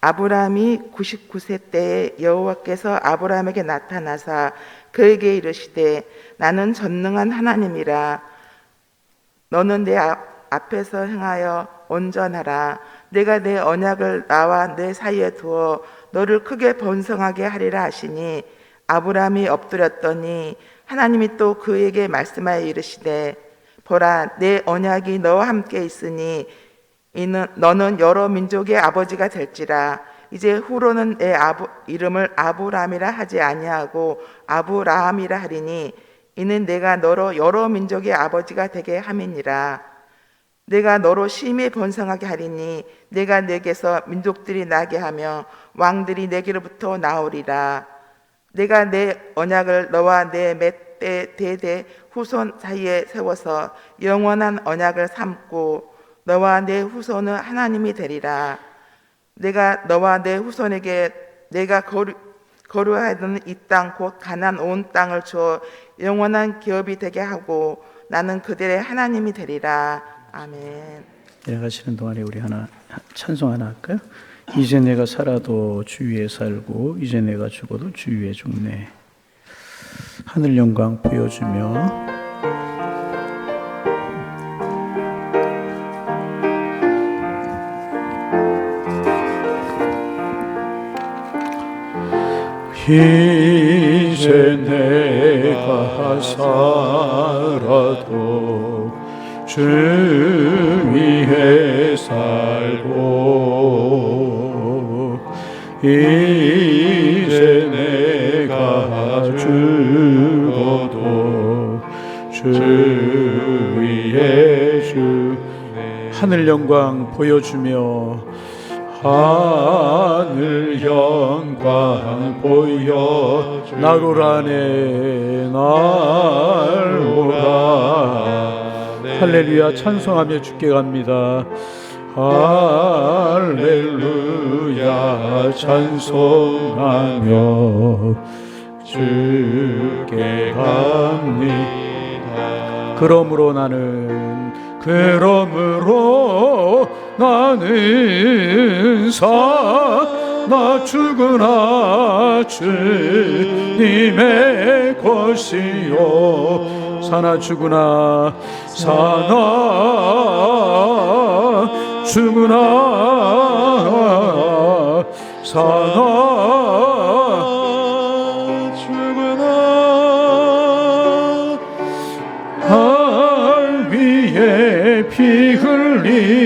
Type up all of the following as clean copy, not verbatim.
아브라함이 99세 때에 여호와께서 아브라함에게 나타나사 그에게 이르시되 나는 전능한 하나님이라. 너는 내 앞에서 행하여 온전하라. 내가 내 언약을 나와 내 사이에 두어 너를 크게 번성하게 하리라 하시니 아브라함이 엎드렸더니 하나님이 또 그에게 말씀하여 이르시되 보라, 내 언약이 너와 함께 있으니 너는 여러 민족의 아버지가 될지라. 이제 후로는 내 이름을 아브라함이라 하지 아니하고 아브라함이라 하리니 이는 내가 너로 여러 민족의 아버지가 되게 함이니라. 내가 너로 심히 번성하게 하리니 내가 내게서 민족들이 나게 하며 왕들이 내게로부터 나오리라. 내가 내 언약을 너와 내 몇 대대 후손 사이에 세워서 영원한 언약을 삼고 너와 내 후손은 하나님이 되리라. 내가 너와 내 후손에게 내가 거류하던 이 땅 곧 가나안 온 땅을 주어 영원한 기업이 되게 하고 나는 그들의 하나님이 되리라. 아멘. 내려가시는 동안에 우리 하나 찬송 하나 할까요? 이제 내가 살아도 주 위에 살고 이제 내가 죽어도 주 위에 죽네. 하늘 영광 보여주며 이제 내가 살아도 주 위에 살고 이제 내가 죽어도 주 위에 죽네. 하늘 영광 보여주며 하늘 영광 보여 나로라네 나로라. 할렐루야. 찬송하며 주께 갑니다. 할렐루야. 찬송하며 주께 갑니다. 그러므로 나는 사나 죽으나 주님의 것이요. 사나 죽으나 할 위에 피 흘리신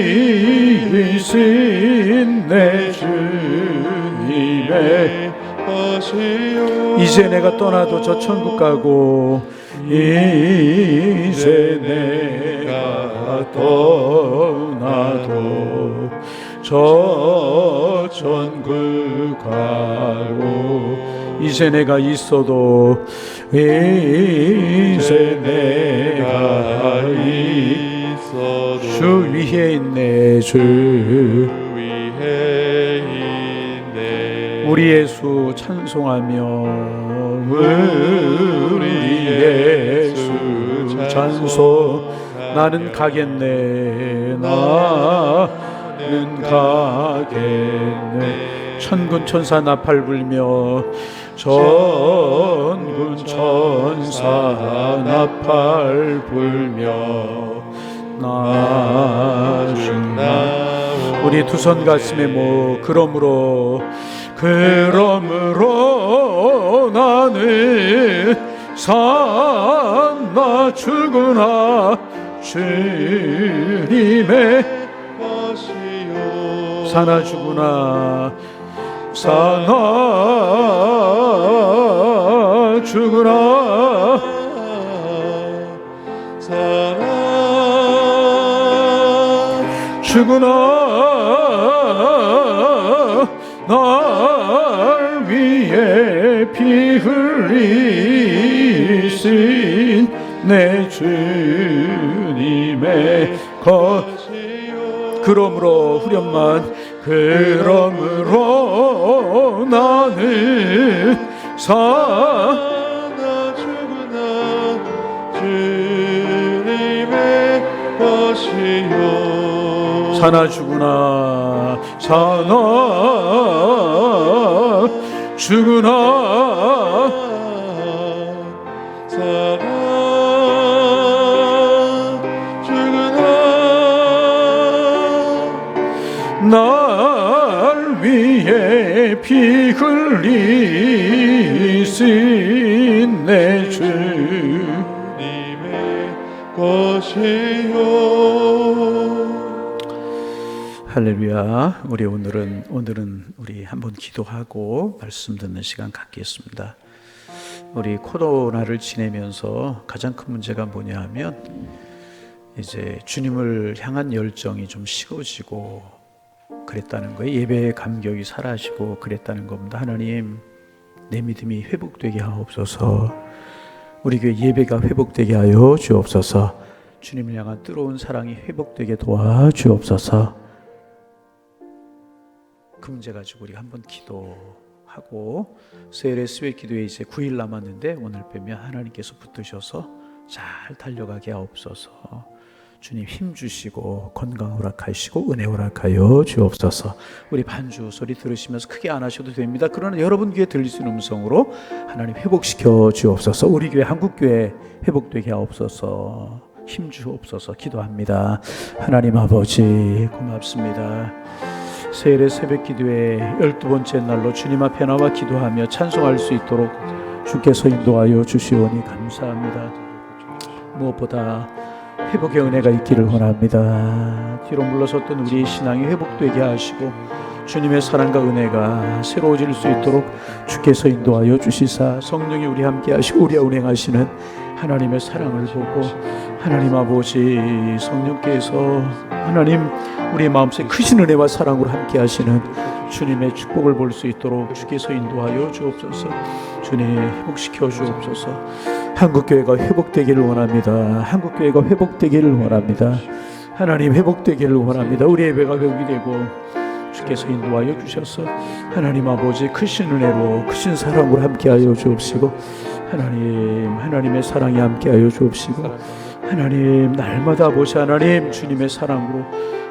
내 주님의 것이요. 이제 내가 떠나도 저 천국 가고 이제 내가 떠나도 저 천국 가고 이제 내가 있어도 이제 내가 있어도 주 위에 있네. 주 위에 있네. 우리 예수 찬송하며 우리 예수 찬송. 나는 가겠네. 나는 가겠네. 천군 천사 나팔 불며 천군 천사 나팔 불며 나중나. 우리 두 손 가슴에 모 그러므로 나는 사나 죽으나 주님의 것이요. 사나 죽으나 죽으나 날 위해 피 흘리신 내 주님의 것이요. 그러므로 후렴만 그러므로 나는 사나 죽으나 주님의 것이요. 사나 죽으나 사나 주구나 사랑 주구나 날 위해 피 흘리신 내 주 님의 것이요. 할렐루야. 우리 오늘은 우리 한번 기도하고 말씀 듣는 시간 갖겠습니다. 우리 코로나를 지내면서 가장 큰 문제가 뭐냐 하면 이제 주님을 향한 열정이 좀 식어지고 그랬다는 거예요. 예배의 감격이 사라지고 그랬다는 겁니다. 하나님, 내 믿음이 회복되게 하옵소서. 우리 교회 예배가 회복되게 하여 주옵소서. 주님을 향한 뜨거운 사랑이 회복되게 도와주옵소서. 그 문제 가지고 우리가 한번 기도하고 세일의 스웨 기도에 이제 9일 남았는데 오늘 빼면 하나님께서 붙드셔서 잘 달려가게 하옵소서. 주님 힘 주시고 건강 허락하시고 은혜 허락하여 주옵소서. 우리 반주 소리 들으시면서 크게 안 하셔도 됩니다. 그러나 여러분 귀에 들릴 수 있는 음성으로 하나님 회복시켜 주옵소서. 우리 교회 한국교회 회복되게 하옵소서. 힘 주옵소서. 기도합니다. 하나님 아버지 고맙습니다. 세일의 새벽 기도회 12번째 날로 주님 앞에 나와 기도하며 찬송할 수 있도록 주께서 인도하여 주시오니 감사합니다. 무엇보다 회복의 은혜가 있기를 원합니다. 뒤로 물러섰던 우리의 신앙이 회복되게 하시고 주님의 사랑과 은혜가 새로워질 수 있도록 주께서 인도하여 주시사 성령이 우리 함께 하시고 우리와 운행하시는 하나님의 사랑을 보고 하나님 아버지 성령께서 하나님 우리의 마음속에 크신 은혜와 사랑으로 함께 하시는 주님의 축복을 볼 수 있도록 주께서 인도하여 주옵소서. 주님 회복시켜 주옵소서. 한국교회가 회복되기를 원합니다. 한국교회가 회복되기를 원합니다. 하나님 회복되기를 원합니다. 우리 예배가 회복이 되고 주께서 인도하여 주셔서 하나님 아버지 크신 은혜로 크신 사랑으로 함께하여 주옵시고 하나님의 사랑이 함께하여 주옵시고 하나님 날마다 아버지 하나님 주님의 사랑으로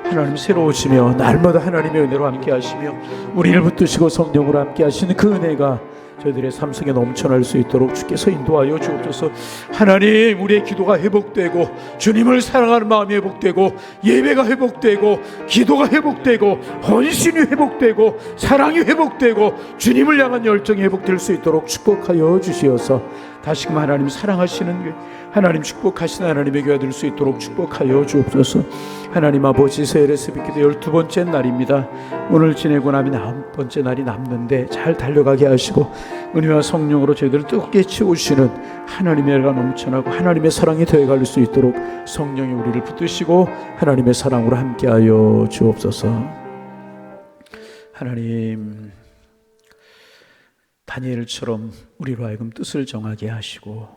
하나님 새로워지며 날마다 하나님의 은혜로 함께하시며 우리를 붙드시고 성령으로 함께하시는 그 은혜가 저희들의 삶 속에 넘쳐날 수 있도록 주께서 인도하여 주옵소서. 하나님 우리의 기도가 회복되고 주님을 사랑하는 마음이 회복되고 예배가 회복되고 기도가 회복되고 헌신이 회복되고 사랑이 회복되고 주님을 향한 열정이 회복될 수 있도록 축복하여 주시어서 다시금 하나님 사랑하시는 하나님 축복하시는 하나님의 교회가 될 수 있도록 축복하여 주옵소서. 하나님 아버지 세일의 새벽기도 12번째 날입니다. 오늘 지내고 나면 9번째 날이 남는데 잘 달려가게 하시고 은혜와 성령으로 저희들을 뜨겁게 채우시는 하나님의 은혜가 넘쳐나고 하나님의 사랑이 더해갈 수 있도록 성령이 우리를 붙드시고 하나님의 사랑으로 함께하여 주옵소서. 하나님 다니엘처럼 우리로 하여금 뜻을 정하게 하시고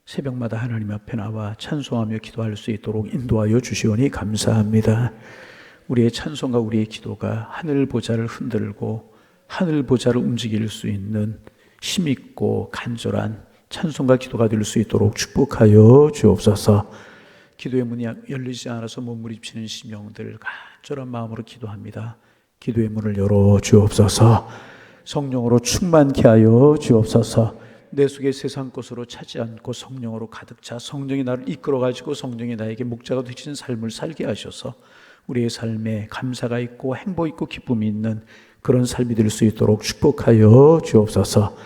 새벽마다 하나님 앞에 나와 찬송하며 기도할 수 있도록 인도하여 주시오니 감사합니다. 우리의 찬송과 우리의 기도가 하늘 보좌를 흔들고 하늘 보좌를 움직일 수 있는 힘있고 간절한 찬송과 기도가 될 수 있도록 축복하여 주옵소서. 기도의 문이 열리지 않아서 몸부림치는 심령들 간절한 마음으로 기도합니다. 기도의 문을 열어 주옵소서. 성령으로 충만케 하여 주옵소서. 내 속에 세상 것으로 차지 않고 성령으로 가득 차 성령이 나를 이끌어가지고 성령이 나에게 목자가 되시는 삶을 살게 하셔서 우리의 삶에 감사가 있고 행복 있고 기쁨이 있는 그런 삶이 될 수 있도록 축복하여 주옵소서.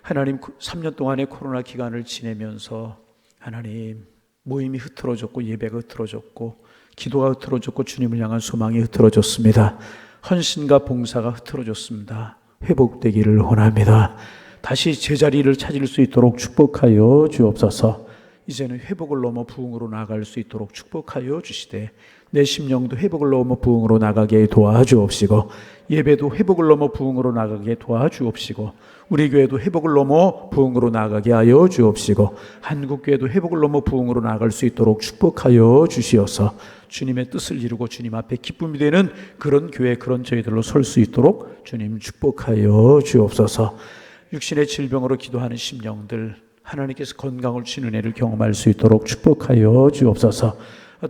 하나님 3년 동안의 코로나 기간을 지내면서 하나님 모임이 흐트러졌고 예배가 흐트러졌고 기도가 흐트러졌고 주님을 향한 소망이 흐트러졌습니다. 헌신과 봉사가 흐트러졌습니다. 회복되기를 원합니다. 다시 제자리를 찾을 수 있도록 축복하여 주옵소서. 이제는 회복을 넘어 부흥으로 나아갈 수 있도록 축복하여 주시되 내 심령도 회복을 넘어 부흥으로 나가게 도와주옵시고 예배도 회복을 넘어 부흥으로 나가게 도와주옵시고 우리 교회도 회복을 넘어 부흥으로 나가게 하여 주옵시고 한국교회도 회복을 넘어 부흥으로 나갈 수 있도록 축복하여 주시어서 주님의 뜻을 이루고 주님 앞에 기쁨이 되는 그런 교회 그런 저희들로 설 수 있도록 주님 축복하여 주옵소서. 육신의 질병으로 기도하는 심령들 하나님께서 건강을 주시는 은혜를 경험할 수 있도록 축복하여 주옵소서.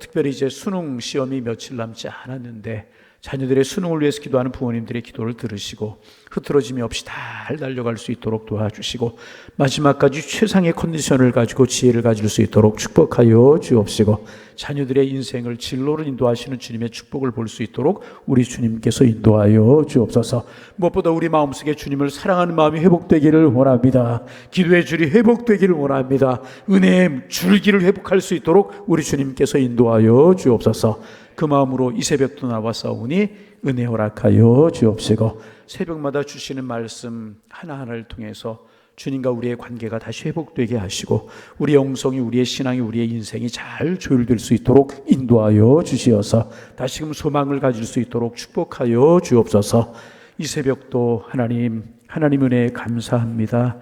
특별히 이제 수능 시험이 며칠 남지 않았는데 자녀들의 수능을 위해서 기도하는 부모님들의 기도를 들으시고 흐트러짐이 없이 잘 달려갈 수 있도록 도와주시고 마지막까지 최상의 컨디션을 가지고 지혜를 가질 수 있도록 축복하여 주옵시고 자녀들의 인생을 진로를 인도하시는 주님의 축복을 볼 수 있도록 우리 주님께서 인도하여 주옵소서. 무엇보다 우리 마음속에 주님을 사랑하는 마음이 회복되기를 원합니다. 기도의 줄이 회복되기를 원합니다. 은혜의 줄기를 회복할 수 있도록 우리 주님께서 인도하여 주옵소서. 그 마음으로 이 새벽도 나와싸우니 은혜 허락하여 주옵시고 새벽마다 주시는 말씀 하나하나를 통해서 주님과 우리의 관계가 다시 회복되게 하시고 우리의 영성이, 우리의 신앙이, 우리의 인생이 잘 조율될 수 있도록 인도하여 주시어서 다시금 소망을 가질 수 있도록 축복하여 주옵소서. 이 새벽도 하나님 은혜에 감사합니다.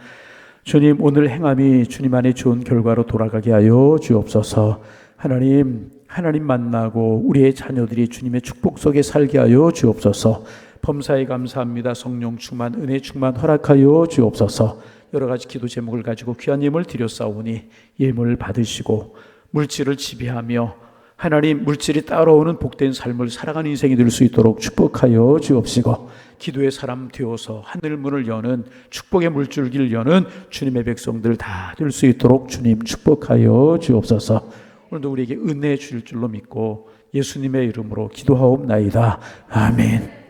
주님, 오늘 행함이 주님 안에 좋은 결과로 돌아가게 하여 주옵소서. 하나님 만나고 우리의 자녀들이 주님의 축복 속에 살게 하여 주옵소서. 범사에 감사합니다. 성령 충만, 은혜 충만 허락하여 주옵소서. 여러 가지 기도 제목을 가지고 귀한 예물 드렸사오니 예물 받으시고 물질을 지배하며 하나님 물질이 따라오는 복된 삶을 살아가는 인생이 될 수 있도록 축복하여 주옵시고 기도의 사람 되어서 하늘문을 여는 축복의 물줄기를 여는 주님의 백성들 다 될 수 있도록 주님 축복하여 주옵소서. 오늘도 우리에게 은혜 주실 줄로 믿고 예수님의 이름으로 기도하옵나이다. 아멘.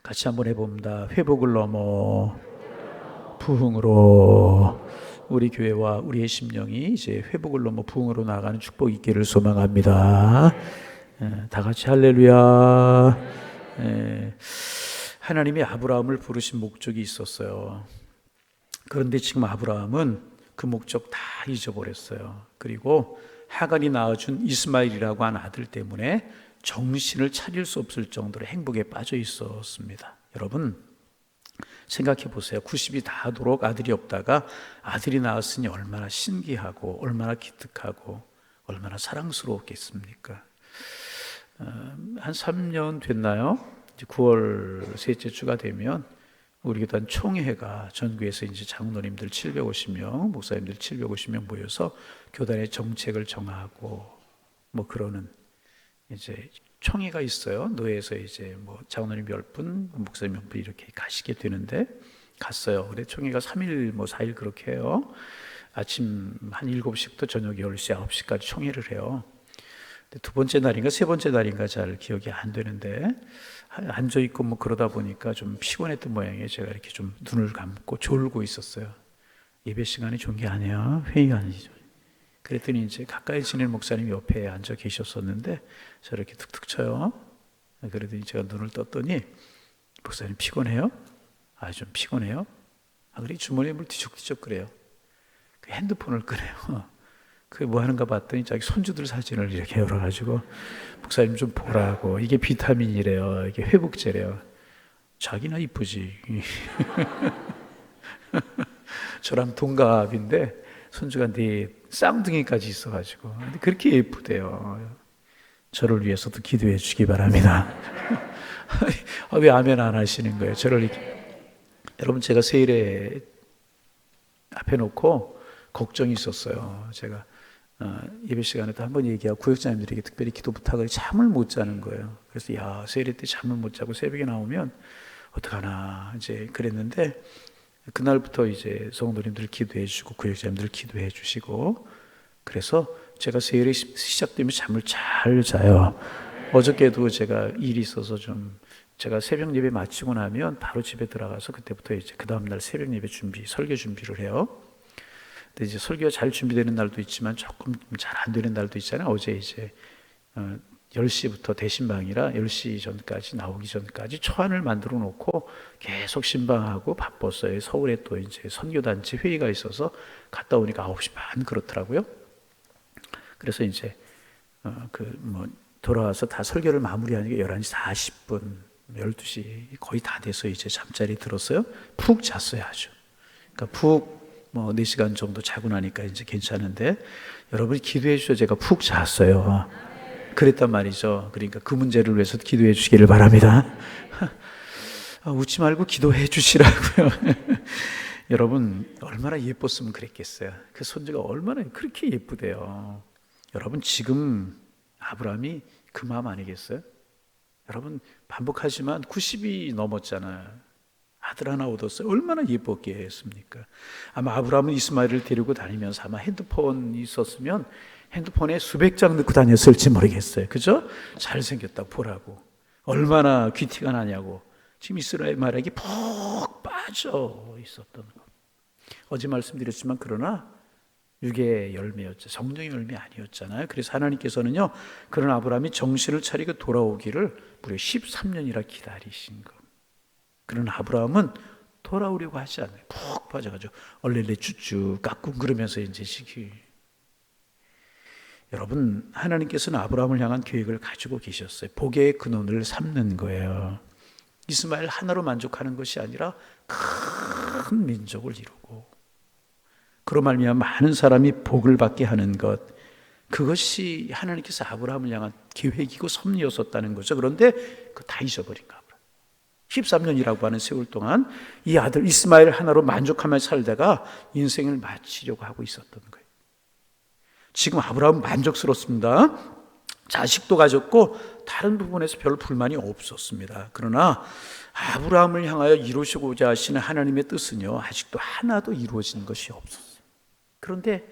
같이 한번 해봅니다. 회복을 넘어 부흥으로 우리 교회와 우리의 심령이 이제 회복을 넘어 부흥으로 나가는 축복이 있기를 소망합니다. 다 같이 할렐루야. 하나님이 아브라함을 부르신 목적이 있었어요. 그런데 지금 아브라함은 그 목적 다 잊어버렸어요. 그리고 하갈이 낳아준 이스마엘이라고 한 아들 때문에 정신을 차릴 수 없을 정도로 행복에 빠져 있었습니다. 여러분 생각해 보세요. 90이 다하도록 아들이 없다가 아들이 낳았으니 얼마나 신기하고 얼마나 기특하고 얼마나 사랑스러웠겠습니까? 한 3년 됐나요? 이제 9월 셋째 주가 되면 우리 교단 총회가 전국에서 이제 장로님들 750명, 목사님들 750명 모여서 교단의 정책을 정하고 뭐 그러는 이제 총회가 있어요. 노예에서 이제 뭐 장로님 10분, 목사님 10분 이렇게 가시게 되는데 갔어요. 근데 총회가 3일 뭐 4일 그렇게 해요. 아침 한 7시부터 저녁 10시, 9시까지 총회를 해요. 근데 두 번째 날인가 세 번째 날인가 잘 기억이 안 되는데 앉아 있고 뭐 그러다 보니까 좀 피곤했던 모양이에요. 제가 이렇게 좀 눈을 감고 졸고 있었어요. 예배 시간이 좋은 게 아니야. 회의가 아니죠. 그랬더니 이제 가까이 지낸 목사님이 옆에 앉아 계셨었는데 저를 이렇게 툭툭 쳐요. 그러더니 제가 눈을 떴더니 목사님 피곤해요? 아, 좀 피곤해요? 아, 그래 주머니에 뭘 뒤적뒤적 그래요. 그 핸드폰을 꺼내요. 그게 뭐 하는가 봤더니 자기 손주들 사진을 이렇게 열어가지고 목사님 좀 보라고. 이게 비타민이래요. 이게 회복제래요. 자기나 이쁘지. 저랑 동갑인데 손주가 네 쌍둥이까지 있어가지고 근데 그렇게 예쁘대요. 저를 위해서도 기도해 주시기 바랍니다. 왜 아멘 안 하시는 거예요? 저를 이렇게. 여러분 제가 세일에 앞에 놓고 걱정이 있었어요. 제가 예배 시간에도 한번 얘기하고 구역장님들에게 특별히 기도 부탁을 잠을 못 자는 거예요. 그래서 야 세일에 때 잠을 못 자고 새벽에 나오면 어떡하나 이제 그랬는데 그날부터 이제 성도님들 기도해 주시고 구역장님들 기도해 주시고 그래서 제가 세일이 시작되면 잠을 잘 자요. 어저께도 제가 일이 있어서 좀 제가 새벽 예배 마치고 나면 바로 집에 들어가서 그때부터 이제 그 다음 날 새벽 예배 설교 준비를 해요. 근데 이제 설교가 잘 준비되는 날도 있지만 조금 잘 안 되는 날도 있잖아요. 어제 이제 10시부터 대신방이라 10시 전까지 나오기 전까지 초안을 만들어 놓고 계속 신방하고 바빴어요. 서울에 또 이제 선교단체 회의가 있어서 갔다 오니까 9시 반 그렇더라고요. 그래서 이제 돌아와서 다 설교를 마무리하니까 11시 40분, 12시 거의 다 돼서 이제 잠자리 들었어요. 푹 잤어요, 아주. 그러니까 푹 4시간 정도 자고 나니까 이제 괜찮은데 여러분이 기도해 주셔서 제가 푹 잤어요. 그랬단 말이죠. 그러니까 그 문제를 위해서 기도해 주시기를 바랍니다. 웃지 말고 기도해 주시라고요. 여러분 얼마나 예뻤으면 그랬겠어요. 그 손주가 얼마나 그렇게 예쁘대요. 여러분 지금 아브라함이 그 마음 아니겠어요? 여러분 반복하지만 90이 넘었잖아요. 아들 하나 얻었어요. 얼마나 예뻤게 했습니까? 아마 아브라함은 이스마엘을 데리고 다니면서 아마 핸드폰이 있었으면 핸드폰에 수백 장 넣고 다녔을지 모르겠어요. 그죠? 잘생겼다고 보라고. 얼마나 귀티가 나냐고. 지금 이스마엘에게 푹 빠져 있었던 거. 어제 말씀드렸지만 그러나 육의 열매였죠. 성령의 열매 아니었잖아요. 그래서 하나님께서는요, 그런 아브라함이 정신을 차리고 돌아오기를 무려 13년이나 기다리신 거. 그런 아브라함은 돌아오려고 하지 않아요. 푹 빠져가지고 얼렐레 쭈쭈 까꿍 그러면서 이제 지키. 여러분, 하나님께서는 아브라함을 향한 계획을 가지고 계셨어요. 복의 근원을 삼는 거예요. 이스마엘 하나로 만족하는 것이 아니라 큰 민족을 이루고 그로 말미암아 많은 사람이 복을 받게 하는 것, 그것이 하나님께서 아브라함을 향한 계획이고 섭리였었다는 거죠. 그런데 그거 다 잊어버린가 보다. 13년이라고 하는 세월 동안 이 아들 이스마엘 하나로 만족하며 살다가 인생을 마치려고 하고 있었던 거예요. 지금 아브라함은 만족스럽습니다. 자식도 가졌고 다른 부분에서 별 불만이 없었습니다. 그러나 아브라함을 향하여 이루시고자 하시는 하나님의 뜻은요, 아직도 하나도 이루어진 것이 없었어요. 그런데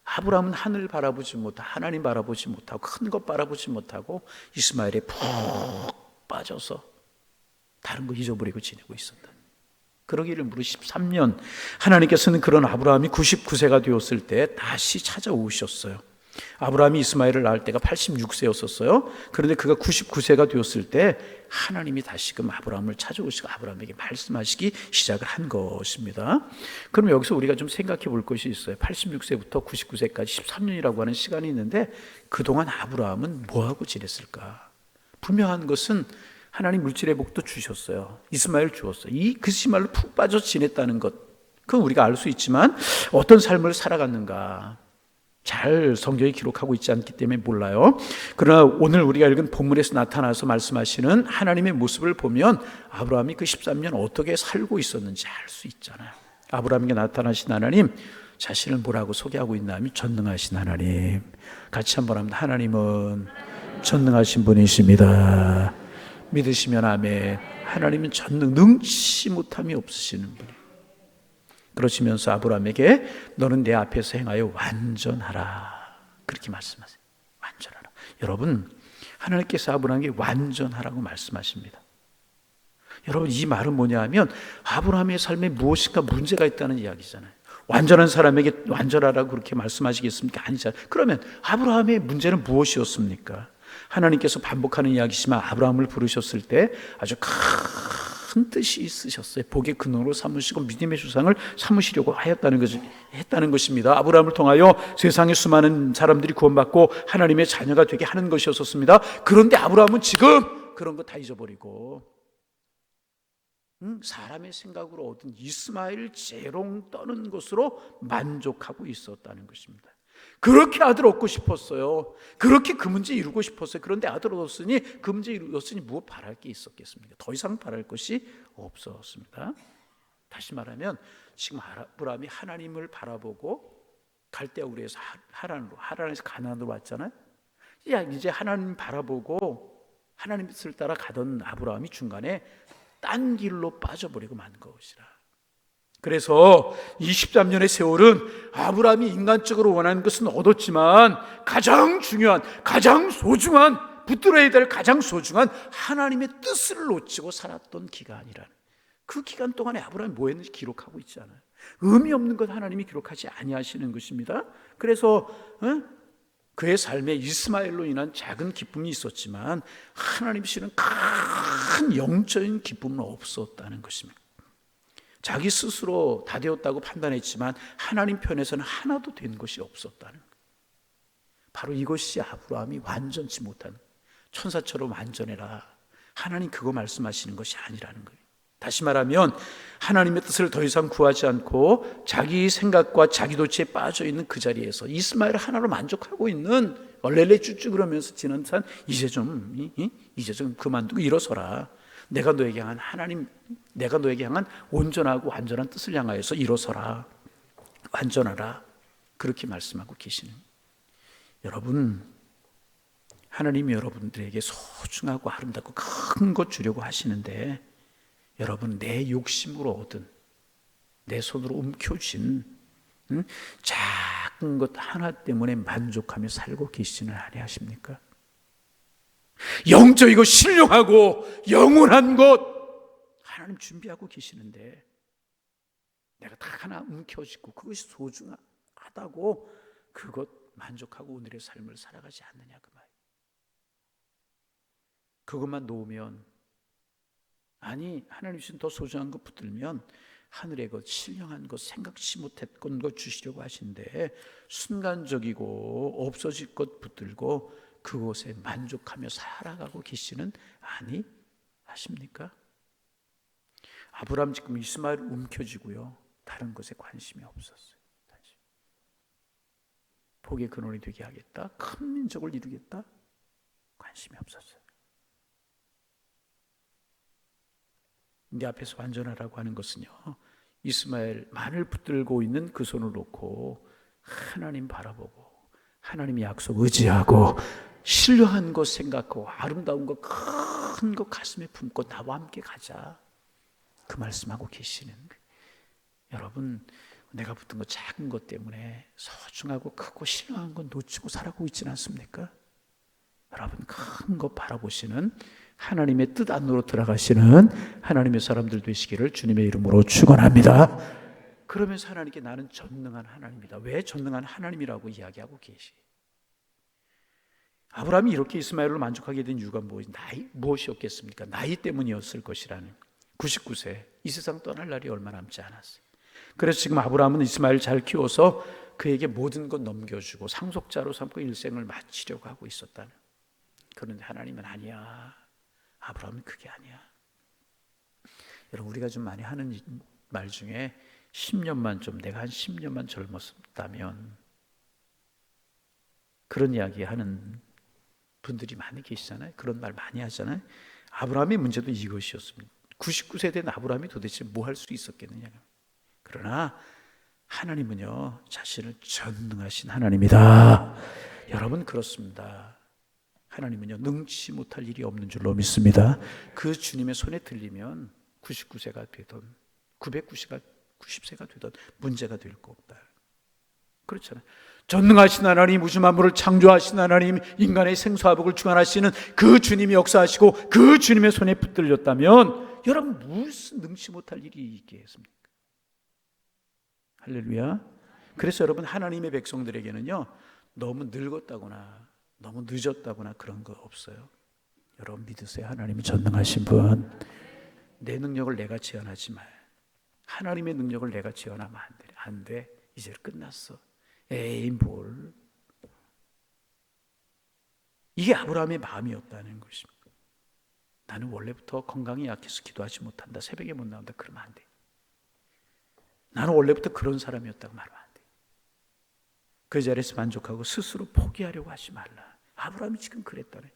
아브라함은 하늘 바라보지 못하고 하나님 바라보지 못하고 큰 것 바라보지 못하고 이스마엘에 푹 빠져서 다른 거 잊어버리고 지내고 있었다. 그러기를 무려 13년 하나님께서는 그런 아브라함이 99세가 되었을 때 다시 찾아오셨어요. 아브라함이 이스마엘을 낳을 때가 86세였었어요. 그런데 그가 99세가 되었을 때 하나님이 다시금 아브라함을 찾아오시고 아브라함에게 말씀하시기 시작을 한 것입니다. 그럼 여기서 우리가 좀 생각해 볼 것이 있어요. 86세부터 99세까지 13년이라고 하는 시간이 있는데 그동안 아브라함은 뭐하고 지냈을까? 분명한 것은 하나님 물질의 복도 주셨어요. 이스마엘 주었어요. 이 이스마엘로 푹 빠져 지냈다는 것, 그건 우리가 알 수 있지만 어떤 삶을 살아갔는가 잘 성경이 기록하고 있지 않기 때문에 몰라요. 그러나 오늘 우리가 읽은 본문에서 나타나서 말씀하시는 하나님의 모습을 보면 아브라함이 그 13년 어떻게 살고 있었는지 알 수 있잖아요. 아브라함에게 나타나신 하나님, 자신을 뭐라고 소개하고 있나 하면 전능하신 하나님. 같이 한번 합니다. 하나님은 전능하신 분이십니다. 믿으시면 아멘. 하나님은 전능, 능치 못함이 없으시는 분이에요. 그러시면서 아브라함에게 너는 내 앞에서 행하여 완전하라, 그렇게 말씀하세요. 완전하라. 여러분, 하나님께서 아브라함에게 완전하라고 말씀하십니다. 여러분, 이 말은 뭐냐 하면 아브라함의 삶에 무엇인가 문제가 있다는 이야기잖아요. 완전한 사람에게 완전하라고 그렇게 말씀하시겠습니까? 아니잖아요. 그러면 아브라함의 문제는 무엇이었습니까? 하나님께서 반복하는 이야기지만 아브라함을 부르셨을 때 아주 큰 뜻이 있으셨어요. 복의 근원으로 삼으시고 믿음의 주상을 삼으시려고 했다는 것입니다. 아브라함을 통하여 세상의 수많은 사람들이 구원받고 하나님의 자녀가 되게 하는 것이었습니다. 그런데 아브라함은 지금 그런 거 다 잊어버리고 사람의 생각으로 얻은 이스마엘 재롱 떠는 것으로 만족하고 있었다는 것입니다. 그렇게 아들 얻고 싶었어요. 그렇게 그 문제 이루고 싶었어요. 그런데 아들 얻었으니 그 문제 이루었으니 무엇 바랄 게 있었겠습니까? 더 이상 바랄 것이 없었습니다. 다시 말하면 지금 아브라함이 하나님을 바라보고 갈대아 우리에서 하란에서 가나안으로 왔잖아요. 이제 하나님 바라보고 하나님 뜻을 따라 가던 아브라함이 중간에 딴 길로 빠져버리고 만 것이라. 그래서 23년의 세월은 아브라함이 인간적으로 원하는 것은 얻었지만 가장 중요한, 가장 소중한, 붙들어야 될 가장 소중한 하나님의 뜻을 놓치고 살았던 기간이라는, 그 기간 동안에 아브라함이 뭐 했는지 기록하고 있지 않아요. 의미 없는 것 하나님이 기록하지 아니하시는 것입니다. 그래서 그의 삶에 이스마엘로 인한 작은 기쁨이 있었지만 하나님 주시는 큰 영적인 기쁨은 없었다는 것입니다. 자기 스스로 다 되었다고 판단했지만 하나님 편에서는 하나도 된 것이 없었다는 거예요. 바로 이것이 아브라함이 완전치 못한, 천사처럼 완전해라, 하나님 그거 말씀하시는 것이 아니라는 거예요. 다시 말하면 하나님의 뜻을 더 이상 구하지 않고 자기 생각과 자기 도취에 빠져 있는 그 자리에서 이스마엘 하나로 만족하고 있는 얼렐레 쭈쭈 그러면서 지난 산 이제 좀 그만두고 일어서라. 내가 너에게 향한 하나님, 내가 너에게 향한 온전하고 완전한 뜻을 향하여서 일어서라, 완전하라, 그렇게 말씀하고 계시는. 여러분, 하나님이 여러분들에게 소중하고 아름답고 큰 것 주려고 하시는데, 여러분 내 욕심으로 얻은, 내 손으로 움켜쥔 작은 것 하나 때문에 만족하며 살고 계시지는 아니하십니까? 영적이고 신령하고 영원한 것 하나님 준비하고 계시는데, 내가 다 하나 움켜쥐고 그것이 소중하다고 그것 만족하고 오늘의 삶을 살아가지 않느냐 그 말. 그것만 놓으면, 아니 하나님 주신 더 소중한 것 붙들면 하늘의 것, 신령한 것, 생각지 못했던 것 주시려고 하신데, 순간적이고 없어질 것 붙들고 그곳에 만족하며 살아가고 계시는 아니 하십니까? 아브라함 지금 이스마엘을 움켜쥐고요, 다른 것에 관심이 없었어요. 복의 근원이 되게 하겠다, 큰 민족을 이루겠다, 관심이 없었어요. 네 앞에서 완전하라고 하는 것은요, 이스마엘만을 붙들고 있는 그 손을 놓고 하나님 바라보고 하나님의 약속 의지하고 신령한 것 생각하고 아름다운 것, 큰 것 가슴에 품고 나와 함께 가자, 그 말씀하고 계시는 거예요. 여러분, 내가 붙든 것 작은 것 때문에 소중하고 크고 신령한 것 놓치고 살아가고 있지는 않습니까? 여러분, 큰 것 바라보시는 하나님의 뜻 안으로 들어가시는 하나님의 사람들 되시기를 주님의 이름으로 축원합니다. 그러면서 하나님께 나는 전능한 하나님이다. 왜 전능한 하나님이라고 이야기하고 계시? 아브라함이 이렇게 이스마엘로 만족하게 된 이유가 무엇이었겠습니까? 나이 때문이었을 것이라는. 99세, 이 세상 떠날 날이 얼마 남지 않았어요. 그래서 지금 아브라함은 이스마엘 잘 키워서 그에게 모든 것 넘겨주고 상속자로 삼고 일생을 마치려고 하고 있었다는. 그런데 하나님은 아니야. 아브라함은 그게 아니야. 여러분, 우리가 좀 많이 하는 말 중에 10년만 좀, 내가 한 10년만 젊었다면, 그런 이야기 하는 분들이 많이 계시잖아요. 그런 말 많이 하잖아요. 아브라함의 문제도 이것이었습니다. 99세 된 아브라함이 도대체 뭐 할 수 있었겠느냐. 그러나 하나님은요, 자신을 전능하신 하나님이다. 여러분, 그렇습니다. 하나님은요, 능치 못할 일이 없는 줄로 믿습니다. 그 주님의 손에 들리면 99세가 되던 90세가 되던 문제가 될 거 없다. 그렇잖아요. 전능하신 하나님, 우주 만물을 창조하신 하나님, 인간의 생사화복을 주관하시는 그 주님이 역사하시고 그 주님의 손에 붙들렸다면 여러분, 무슨 능치 못할 일이 있겠습니까? 할렐루야. 그래서 여러분, 하나님의 백성들에게는요, 너무 늙었다거나 너무 늦었다거나 그런 거 없어요. 여러분 믿으세요. 하나님이 전능하신 분. 내 능력을 내가 제한하지 마. 하나님의 능력을 내가 제한하면 안 돼. 이제 끝났어. 에이 뭘. 이게 아브라함의 마음이었다는 것입니다. 나는 원래부터 건강이 약해서 기도하지 못한다, 새벽에 못 나온다, 그러면 안 돼. 나는 원래부터 그런 사람이었다고 말하면 안 돼. 그 자리에서 만족하고 스스로 포기하려고 하지 말라. 아브라함이 지금 그랬다네.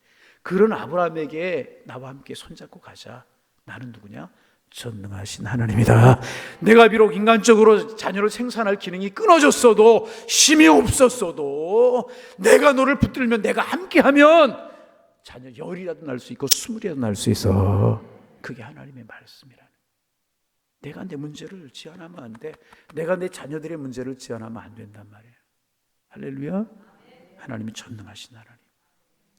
그런 아브라함에게 나와 함께 손잡고 가자. 나는 누구냐? 전능하신 하나님이다. 내가 비록 인간적으로 자녀를 생산할 기능이 끊어졌어도, 힘이 없었어도, 내가 너를 붙들면, 내가 함께하면 자녀 10이라도 날 수 있고 20이라도 날 수 있어. 그게 하나님의 말씀이라는. 내가 내 문제를 지어내면 안 돼. 내가 내 자녀들의 문제를 지어내면 안 된단 말이에요. 할렐루야. 하나님이 전능하신 하나님.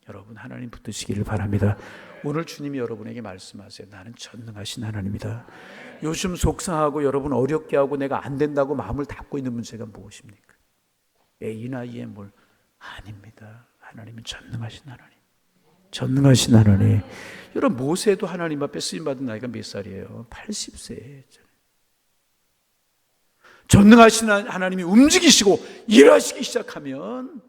여러분, 하나님 붙드시기를 바랍니다. 오늘 주님이 여러분에게 말씀하세요. 나는 전능하신 하나님이다. 요즘 속상하고 여러분 어렵게 하고 내가 안 된다고 마음을 닫고 있는 문제가 무엇입니까? 이 나이에 뭘. 아닙니다. 하나님은 전능하신 하나님. 전능하신 하나님. 여러분, 모세도 하나님 앞에 쓰임받은 나이가 몇 살이에요? 80세. 전능하신 하나님이 움직이시고 일하시기 시작하면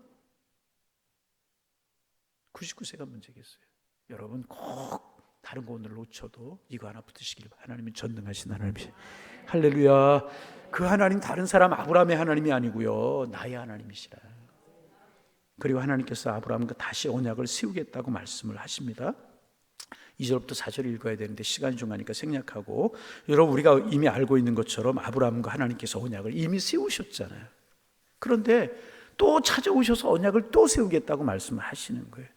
99세가 문제겠어요. 여러분, 꼭 다른 거 오늘 놓쳐도 이거 하나 붙으시길. 하나님은 전능하신 하나님이세요. 할렐루야. 그 하나님 다른 사람 아브라함의 하나님이 아니고요, 나의 하나님이시라. 그리고 하나님께서 아브라함과 다시 언약을 세우겠다고 말씀을 하십니다. 2절부터 4절 읽어야 되는데 시간이 좀 가니까 생략하고, 여러분, 우리가 이미 알고 있는 것처럼 아브라함과 하나님께서 언약을 이미 세우셨잖아요. 그런데 또 찾아오셔서 언약을 또 세우겠다고 말씀을 하시는 거예요.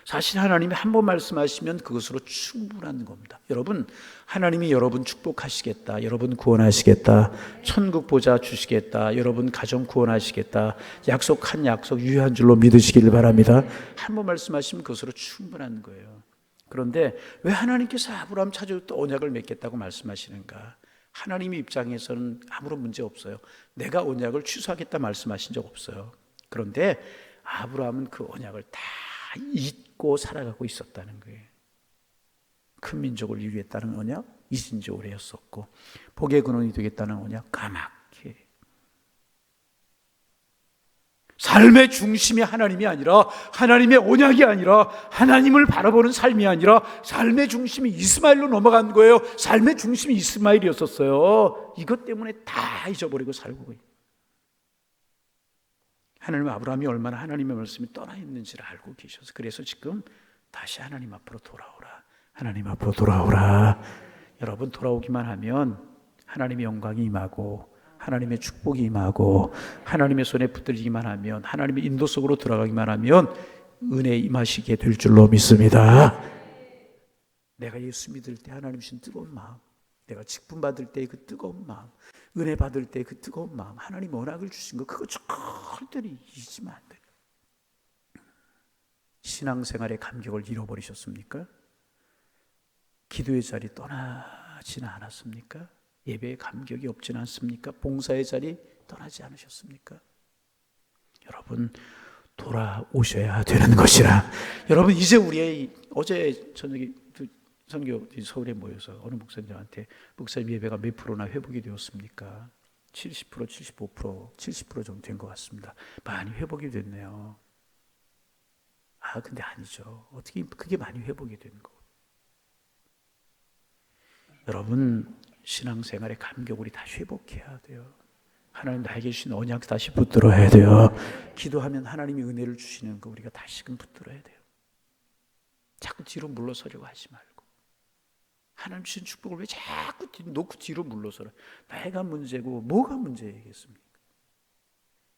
사실 하나님이 한 번 말씀하시면 그것으로 충분한 겁니다. 여러분, 하나님이 여러분 축복하시겠다, 여러분 구원하시겠다, 천국 보좌 주시겠다, 여러분 가정 구원하시겠다, 약속한 약속 유효한 줄로 믿으시길 바랍니다. 한 번 말씀하시면 그것으로 충분한 거예요. 그런데 왜 하나님께서 아브라함 찾아올 때 언약을 맺겠다고 말씀하시는가? 하나님의 입장에서는 아무런 문제 없어요. 내가 언약을 취소하겠다 말씀하신 적 없어요. 그런데 아브라함은 그 언약을 다 잊고 살아가고 있었다는 거예요. 큰 민족을 이루겠다는 언약 잊은 지 오래였었고, 복의 근원이 되겠다는 언약 까맣게. 삶의 중심이 하나님이 아니라, 하나님의 언약이 아니라, 하나님을 바라보는 삶이 아니라 삶의 중심이 이스마엘로 넘어간 거예요. 삶의 중심이 이스마엘이었었어요. 이것 때문에 다 잊어버리고 살고 있어요. 하나님, 아브라함이 얼마나 하나님의 말씀이 떠나 있는지를 알고 계셔서, 그래서 지금 다시 하나님 앞으로 돌아오라, 하나님 앞으로 돌아오라. 여러분, 돌아오기만 하면 하나님의 영광이 임하고 하나님의 축복이 임하고 하나님의 손에 붙들리기만 하면, 하나님의 인도 속으로 들어가기만 하면 은혜 임하시게 될 줄로 믿습니다. 내가 예수 믿을 때 하나님 주신 뜨거운 마음, 내가 직분 받을 때 그 뜨거운 마음, 은혜 받을 때 그 뜨거운 마음, 하나님 언약을 주신 거, 그거 절대로 잊으면 안 돼요. 신앙생활의 감격을 잃어버리셨습니까? 기도의 자리 떠나지는 않았습니까? 예배의 감격이 없지는 않습니까? 봉사의 자리 떠나지 않으셨습니까? 여러분, 돌아오셔야 되는 것이라. 여러분, 이제 우리의, 어제 저녁에 선교 서울에 모여서 어느 목사님한테, 목사님 예배가 몇 프로나 회복이 되었습니까? 70%, 75%, 70% 정도 된 것 같습니다. 많이 회복이 됐네요. 아, 근데 아니죠. 어떻게 그게 많이 회복이 되는 거? 여러분, 신앙생활의 감격 우리 다시 회복해야 돼요. 하나님 나에게 주신 언약 다시 붙들어야 돼요. 기도하면 하나님이 은혜를 주시는 거 우리가 다시금 붙들어야 돼요. 자꾸 뒤로 물러서려고 하지 말고, 하나님 주신 축복을 왜 자꾸 놓고 뒤로 물러서라. 내가 문제고 뭐가 문제겠습니까?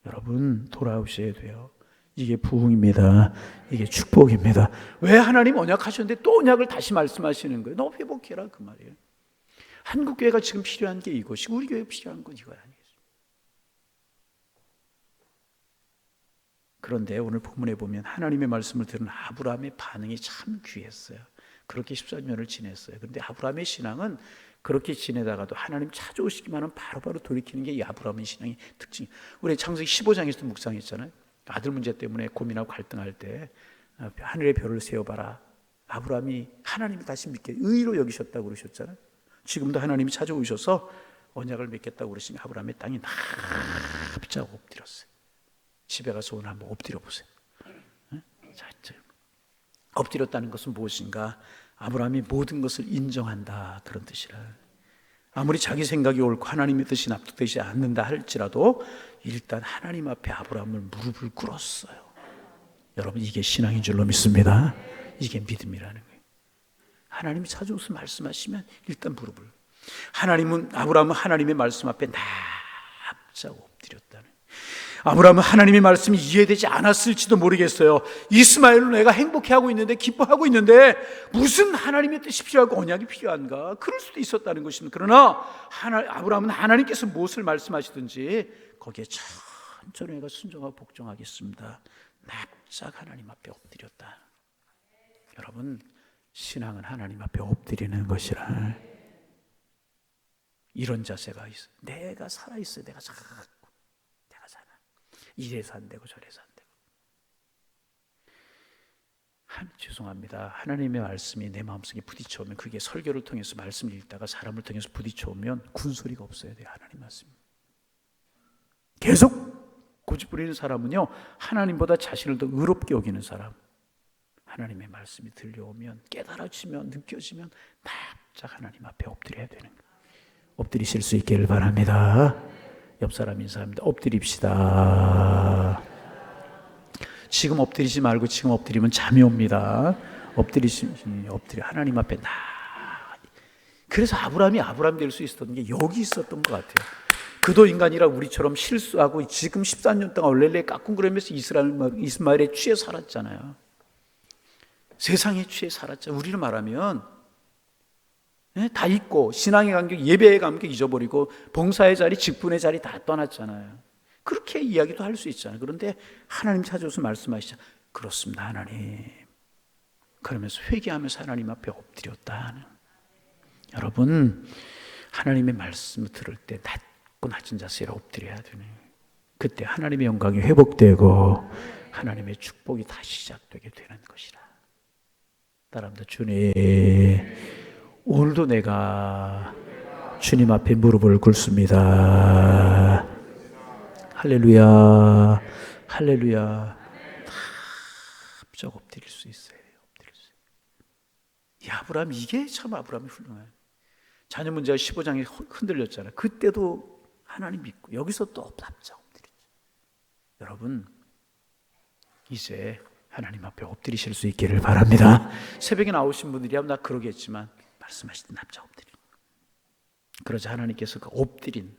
여러분, 돌아오셔야 돼요. 이게 부흥입니다. 이게 축복입니다. 왜 하나님 언약하셨는데 또 언약을 다시 말씀하시는 거예요? 너 회복해라, 그 말이에요. 한국교회가 지금 필요한 게 이것이고 우리 교회가 필요한 건 이거 아니겠어요? 그런데 오늘 본문에 보면 하나님의 말씀을 들은 아브라함의 반응이 참 귀했어요. 그렇게 14년을 지냈어요. 그런데 아브라함의 신앙은 그렇게 지내다가도 하나님 찾아오시기만 하면 바로바로 돌이키는 게 이 아브라함의 신앙의 특징이에요. 우리 창세기 15장에서도 묵상했잖아요. 아들 문제 때문에 고민하고 갈등할 때 하늘의 별을 세어봐라. 아브라함이 하나님을 다시 믿게 의로 여기셨다고 그러셨잖아요. 지금도 하나님이 찾아오셔서 언약을 맺겠다고 그러시면 아브라함의 땅이 납작 엎드렸어요. 집에 가서 오늘 한번 엎드려 보세요. 자, 엎드렸다는 것은 무엇인가? 아브라함이 모든 것을 인정한다, 그런 뜻이라. 아무리 자기 생각이 옳고 하나님의 뜻이 납득되지 않는다 할지라도 일단 하나님 앞에 아브라함을 무릎을 꿇었어요. 여러분, 이게 신앙인 줄로 믿습니다. 이게 믿음이라는 거예요. 하나님이 찾아오서 말씀하시면 일단 무릎을. 아브라함은 하나님의 말씀 앞에 납작 엎드렸다는 거예요. 아브라함은 하나님의 말씀이 이해되지 않았을지도 모르겠어요. 이스마엘로 내가 행복해하고 있는데, 기뻐하고 있는데 무슨 하나님의 뜻이 필요하고 언약이 필요한가? 그럴 수도 있었다는 것입니다. 그러나 아브라함은 하나님께서 무엇을 말씀하시든지 거기에 천천히 내가 순종하고 복종하겠습니다. 납작 하나님 앞에 엎드렸다. 여러분, 신앙은 하나님 앞에 엎드리는 것이라. 이런 자세가 있어요. 내가 살아있어요. 내가 자꾸 내가 살아. 이래서 안 되고 저래서 안 되고. 죄송합니다. 하나님의 말씀이 내 마음속에 부딪혀오면, 그게 설교를 통해서 말씀을 읽다가 사람을 통해서 부딪혀오면 군소리가 없어야 돼요. 하나님 말씀. 계속 고집부리는 사람은요, 하나님보다 자신을 더 의롭게 여기는 사람. 하나님의 말씀이 들려오면, 깨달아지면, 느껴지면 납작 하나님 앞에 엎드려야 되는 거예요. 엎드리실 수 있기를 바랍니다. 옆 사람 인사합니다. 엎드립시다. 지금 엎드리지 말고, 지금 엎드리면 잠이 옵니다. 엎드려 하나님 앞에 그래서 아브라함이 될 수 있었던 게 여기 있었던 것 같아요. 그도 인간이라 우리처럼 실수하고 지금 14년 동안 얼렐레 까꿍거리면서 이스마엘에 취해 살았잖아요. 세상에 취해 살았죠. 우리는 말하면 다 잊고 신앙의 간격, 예배의 간격 잊어버리고 봉사의 자리, 직분의 자리 다 떠났잖아요. 그렇게 이야기도 할 수 있잖아요. 그런데 하나님 찾아서 말씀하시죠. 그렇습니다, 하나님. 그러면서 회개하면서 하나님 앞에 엎드렸다. 여러분, 하나님의 말씀을 들을 때 낮고 낮은 자세로 엎드려야 되네. 그때 하나님의 영광이 회복되고 하나님의 축복이 다시 시작되게 되는 것이라. 따라합니다. 주님, 오늘도 내가 주님 앞에 무릎을 꿇습니다. 할렐루야, 할렐루야. 납작 엎드릴 수 있어요. 엎드릴 수 있어요. 이 아브라함, 이게 참 아브라함이 훌륭해요. 자녀 문제가 15장에 흔들렸잖아요. 그때도 하나님 믿고 여기서 또 납작 엎드리죠. 여러분, 이제 하나님 앞에 엎드리실 수 있기를 바랍니다. 새벽에 나오신 분들이야 나 그러겠지만 말씀하실 때 납작 엎드리는 거예요. 그러자 하나님께서 그 엎드린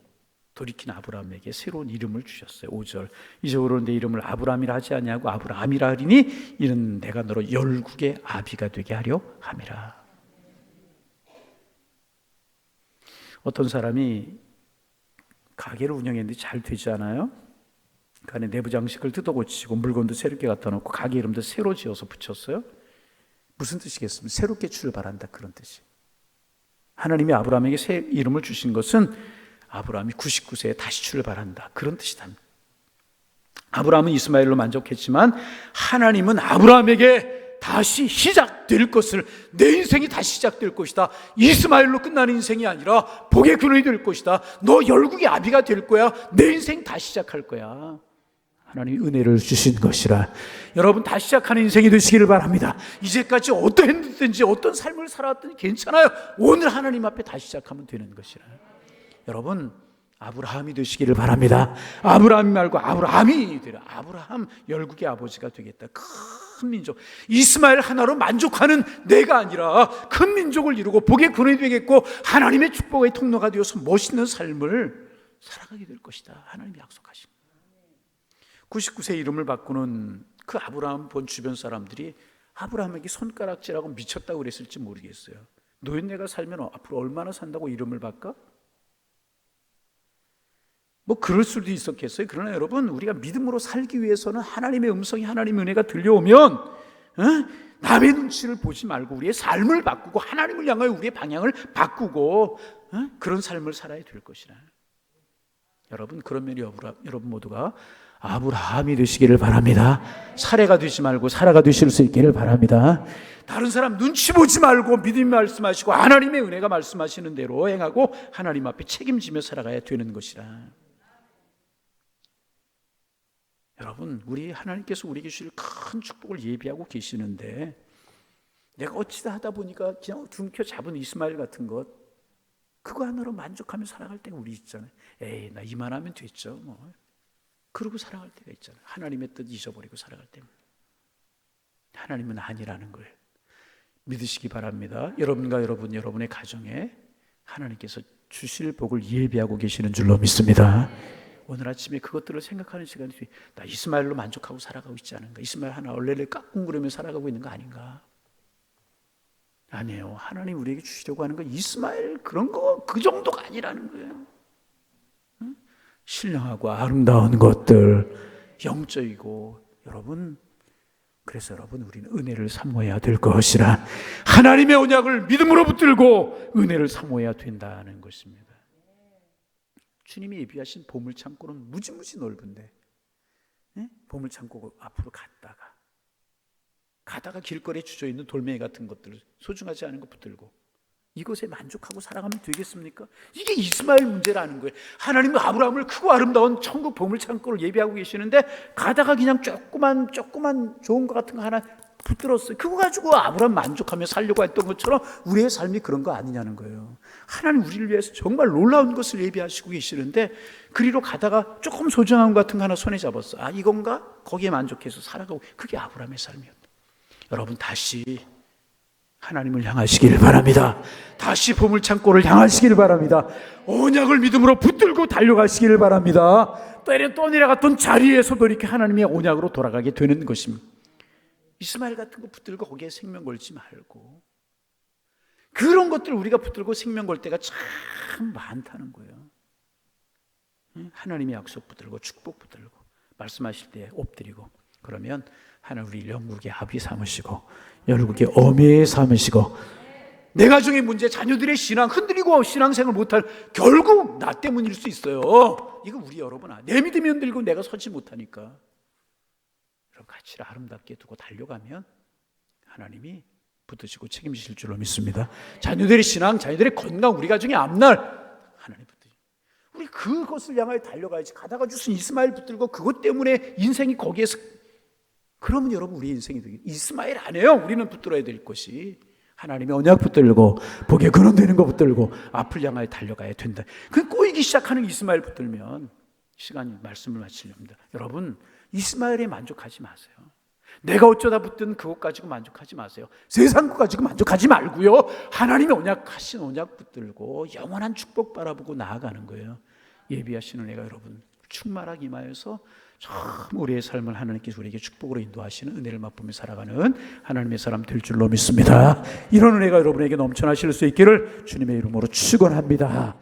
돌이킨 아브라함에게 새로운 이름을 주셨어요. 5절, 이제부로 내 이름을 아브라함이라 하지 아니하고 아브라함이라 하리니 이는 내가 너로 열국의 아비가 되게 하려 함이라. 어떤 사람이 가게를 운영했는데 잘 되지 않아요? 그 안에 내부 장식을 뜯어고치고 물건도 새롭게 갖다 놓고 가게 이름도 새로 지어서 붙였어요. 무슨 뜻이겠습니까? 새롭게 출발한다, 그런 뜻이. 하나님이 아브라함에게 새 이름을 주신 것은 아브라함이 99세에 다시 출발한다, 그런 뜻이다. 아브라함은 이스마엘로 만족했지만 하나님은 아브라함에게 다시 시작될 것을, 내 인생이 다시 시작될 것이다, 이스마엘로 끝나는 인생이 아니라 복의 근원이 될 것이다, 너 열국의 아비가 될 거야, 내 인생 다시 시작할 거야, 하나님이 은혜를 주신 것이라. 여러분, 다시 시작하는 인생이 되시기를 바랍니다. 이제까지 어떠했든지 어떤 삶을 살아왔든지 괜찮아요. 오늘 하나님 앞에 다시 시작하면 되는 것이라. 여러분, 아브라함이 되시기를 바랍니다. 아브라함이 말고 아브라함이 되라. 아브라함 열국의 아버지가 되겠다. 큰 민족, 이스마엘 하나로 만족하는 내가 아니라 큰 민족을 이루고 복의 근원이 되겠고 하나님의 축복의 통로가 되어서 멋있는 삶을 살아가게 될 것이다, 하나님이 약속하신 거예요. 99세 이름을 바꾸는 그 아브라함 본 주변 사람들이 아브라함에게 손가락질하고 미쳤다고 그랬을지 모르겠어요. 노인네가 살면 앞으로 얼마나 산다고 이름을 바꿔? 뭐 그럴 수도 있었겠어요. 그러나 여러분, 우리가 믿음으로 살기 위해서는 하나님의 음성이, 하나님의 은혜가 들려오면 남의 눈치를 보지 말고 우리의 삶을 바꾸고 하나님을 향하여 우리의 방향을 바꾸고 그런 삶을 살아야 될 것이라. 여러분, 그러면 여러분 모두가 아브라함이 되시기를 바랍니다. 사례가 되지 말고 사라가 되실 수 있기를 바랍니다. 다른 사람 눈치 보지 말고 믿음이 말씀하시고 하나님의 은혜가 말씀하시는 대로 행하고 하나님 앞에 책임지며 살아가야 되는 것이라. 여러분, 우리 하나님께서 우리에게 주실 큰 축복을 예비하고 계시는데 내가 어찌다 하다 보니까 그냥 둥켜 잡은 이스마엘 같은 것, 그거 하나로 만족하며 살아갈 때가 우리 있잖아요. 에이, 나 이만하면 됐죠 뭐. 그러고 살아갈 때가 있잖아요. 하나님의 뜻 잊어버리고 살아갈 때. 하나님은 아니라는 거예요. 믿으시기 바랍니다. 여러분과 여러분의 가정에 하나님께서 주실 복을 예비하고 계시는 줄로 믿습니다. 오늘 아침에 그것들을 생각하는 시간이, 나 이스마엘로 만족하고 살아가고 있지 않은가? 이스마엘 하나 얼레를 깎꿍거리며 살아가고 있는 거 아닌가? 아니에요. 하나님 우리에게 주시려고 하는 건 이스마엘 그런 거, 그 정도가 아니라는 거예요. 신령하고 아름다운 것들, 영적이고, 여러분, 그래서 여러분, 우리는 은혜를 사모해야 될 것이라. 하나님의 언약을 믿음으로 붙들고 은혜를 사모해야 된다는 것입니다. 주님이 예비하신 보물창고는 무지무지 넓은데, 보물창고 앞으로 가다가 길거리에 주저있는 돌멩이 같은 것들, 소중하지 않은 거 붙들고 이것에 만족하고 살아가면 되겠습니까? 이게 이스마엘 문제라는 거예요. 하나님은 아브라함을 크고 아름다운 천국 보물창고를 예비하고 계시는데 가다가 그냥 조그만 좋은 거 같은 거 하나 붙들었어요. 그거 가지고 아브라함 만족하며 살려고 했던 것처럼 우리의 삶이 그런 거 아니냐는 거예요. 하나님 우리를 위해서 정말 놀라운 것을 예비하시고 계시는데 그리로 가다가 조금 소중한 것 같은 거 하나 손에 잡았어. 아, 이건가? 거기에 만족해서 살아가고, 그게 아브라함의 삶이었다. 여러분, 다시 하나님을 향하시길 바랍니다. 다시 보물창고를 향하시길 바랍니다. 언약을 믿음으로 붙들고 달려가시길 바랍니다. 때려 떠내려갔던 자리에서도 이렇게 하나님의 언약으로 돌아가게 되는 것입니다. 이스마엘 같은 거 붙들고 거기에 생명 걸지 말고, 그런 것들 우리가 붙들고 생명 걸 때가 참 많다는 거예요. 하나님의 약속 붙들고 축복 붙들고 말씀하실 때 엎드리고, 그러면 하나님 우리 영국의 아비 삼으시고 영국의 어미 삼으시고, 내 가정의 문제, 자녀들의 신앙 흔들리고 신앙생활 못할, 결국 나 때문일 수 있어요. 이거 우리 여러분, 내 믿음이 흔들리고 내가 서지 못하니까. 그럼 가치를 아름답게 두고 달려가면 하나님이 붙드시고 책임지실 줄로 믿습니다. 자녀들의 신앙, 자녀들의 건강, 우리 가정의 앞날 하나님 붙드시. 우리 그것을 향하여 달려가야지. 가다가 주신 이스마엘 붙들고 그것 때문에 인생이 거기에서, 그러면 여러분 우리 인생이 되게 이스마엘 아니에요. 우리는 붙들어야 될 것이 하나님의 언약 붙들고 복에 근원되는 거 붙들고 앞을 향하여 달려가야 된다. 그 꼬이기 시작하는 이스마엘 붙들면, 시간이 말씀을 마치렵니다. 여러분 이스마엘에 만족하지 마세요. 내가 어쩌다 붙든 그것 가지고 만족하지 마세요. 세상 것 가지고 만족하지 말고요, 하나님의 언약하신 언약 붙들고 영원한 축복 바라보고 나아가는 거예요. 예비하시는 은혜가 여러분 충만하게 임하여서 참 우리의 삶을 하나님께서 우리에게 축복으로 인도하시는 은혜를 맛보며 살아가는 하나님의 사람 될 줄로 믿습니다. 이런 은혜가 여러분에게 넘쳐나실 수 있기를 주님의 이름으로 축원합니다.